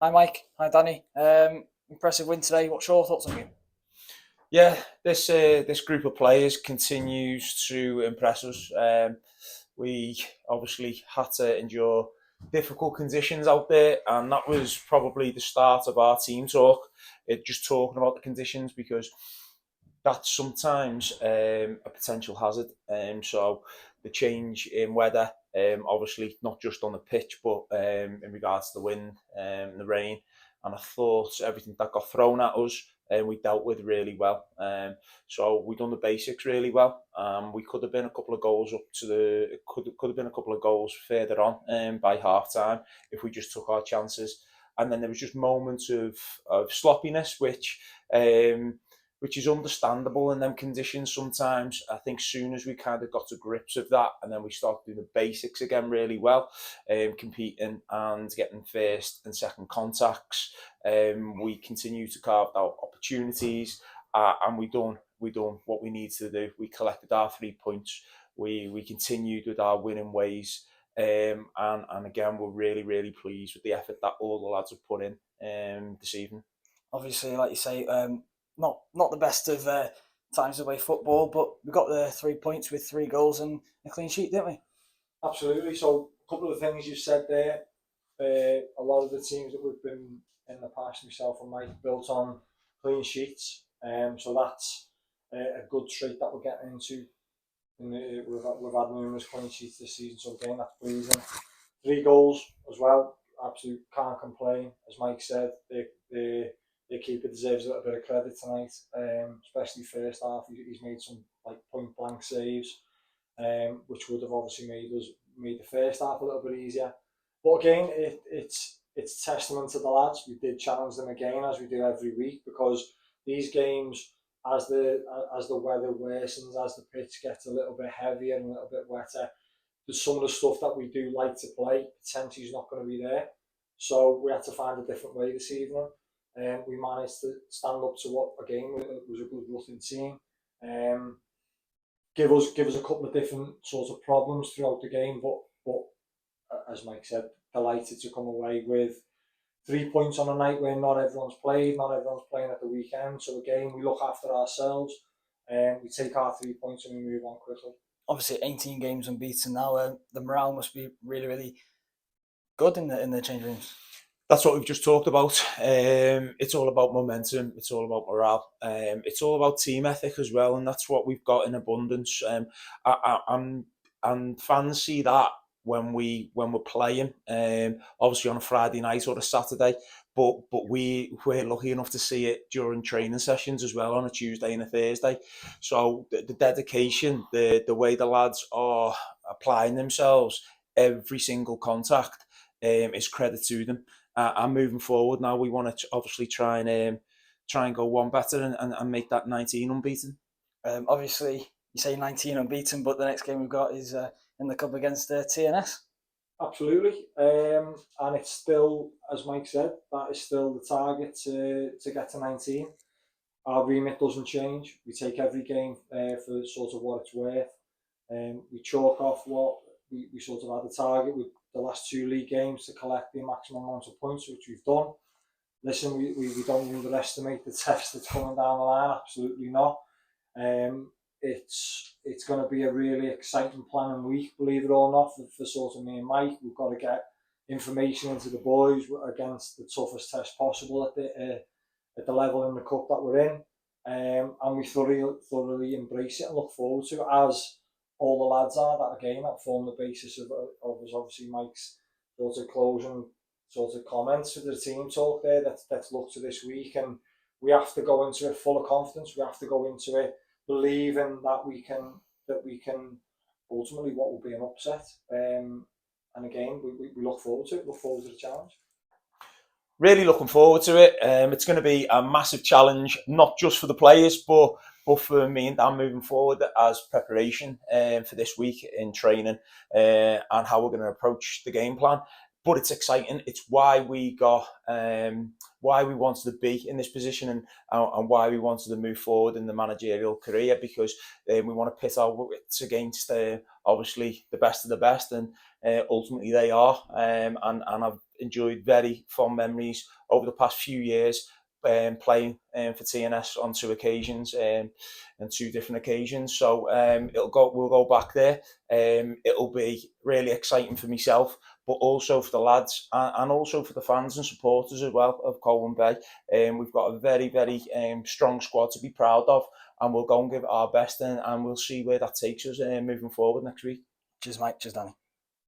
Hi Mike, hi Danny. Impressive win today. What's your thoughts on the game? Yeah, this group of players continues to impress us. We obviously had to endure difficult conditions out there, and that was probably the start of our team talk. Just talking about the conditions because that's sometimes a potential hazard. So the change in weather, obviously not just on the pitch, but in regards to the wind and the rain. And I thought everything that got thrown at us, we dealt with really well. So we done the basics really well. We could have been a couple of goals up to the could have been a couple of goals further on by half time if we just took our chances. And then there was just moments of sloppiness, which is understandable in them conditions sometimes. I think soon as we kind of got to grips of that and then we started doing the basics again really well, competing and getting first and second contacts, we continue to carve out opportunities, and we done what we need to do. We collected our 3 points. We continued with our winning ways. And again, we're really pleased with the effort that all the lads have put in this evening. Obviously, like you say, not the best of times away football, but we got the 3 points with 3 goals and a clean sheet, didn't we? Absolutely. So a couple of things you said there. A lot of the teams that we've been in the past, myself and Mike, built on clean sheets. So that's a good trait that we're getting into. We've had numerous clean sheets this season, so again, that's pleasing. 3 goals as well. Absolutely can't complain. As Mike said, the keeper deserves a little bit of credit tonight, especially first half. He's made some like point blank saves, which would have obviously made the first half a little bit easier. But again, it's testament to the lads. We did challenge them again, as we do every week, because these games, as the weather worsens, as the pitch gets a little bit heavier and a little bit wetter, there's some of the stuff that we do like to play potentially is not going to be there. So we had to find a different way this evening. We managed to stand up to what again was a good Ruthin team. Give us a couple of different sorts of problems throughout the game, but as Mike said, delighted to come away with 3 points on a night where not everyone's playing at the weekend. So again, we look after ourselves and we take our 3 points and we move on quickly. Obviously, 18 games unbeaten now. The morale must be really good in the change rooms. That's what we've just talked about. It's all about momentum. It's all about morale. It's all about team ethic as well, and that's what we've got in abundance. And fans see that when we're playing, obviously on a Friday night or a Saturday, but we're lucky enough to see it during training sessions as well on a Tuesday and a Thursday. So the dedication, the way the lads are applying themselves every single contact, is credit to them. And moving forward now, we want to obviously try and go one better and make that 19 unbeaten. Obviously, you say 19 unbeaten, but the next game we've got is in the cup against TNS. Absolutely, and it's still, as Mike said, that is still the target to get to 19. Our remit doesn't change. We take every game for sort of what it's worth. We chalk off what we sort of had the target with the last 2 league games to collect the maximum amount of points, which we've done. Listen, we don't underestimate the test that's coming down the line. Absolutely not. It's going to be a really exciting planning week, believe it or not, for sort of me and Mike. We've got to get information into the boys against the toughest test possible at the level in the cup that we're in, and we thoroughly embrace it and look forward to it, as all the lads are that again that form the basis of obviously Mike's sort of closing sort of comments for the team talk there. Let's look to this week, and we have to go into it full of confidence. We have to go into it believing that we can ultimately what will be an upset. And again, we look forward to it. Look forward to the challenge. Really looking forward to it. It's going to be a massive challenge, not just for the players, but for me and Dan moving forward as preparation for this week in training, and how we're going to approach the game plan. But it's exciting. It's why we wanted to be in this position, and why we wanted to move forward in the managerial career, because we want to pit our wits against obviously the best of the best, and ultimately they are. And enjoyed very fond memories over the past few years. Playing for TNS on 2 occasions and 2 different occasions, so we'll go back there. It'll be really exciting for myself, but also for the lads and also for the fans and supporters as well of Colwyn Bay. We've got a very, very strong squad to be proud of, and we'll go and give it our best, and we'll see where that takes us moving forward next week. Cheers, mate. Cheers, Danny.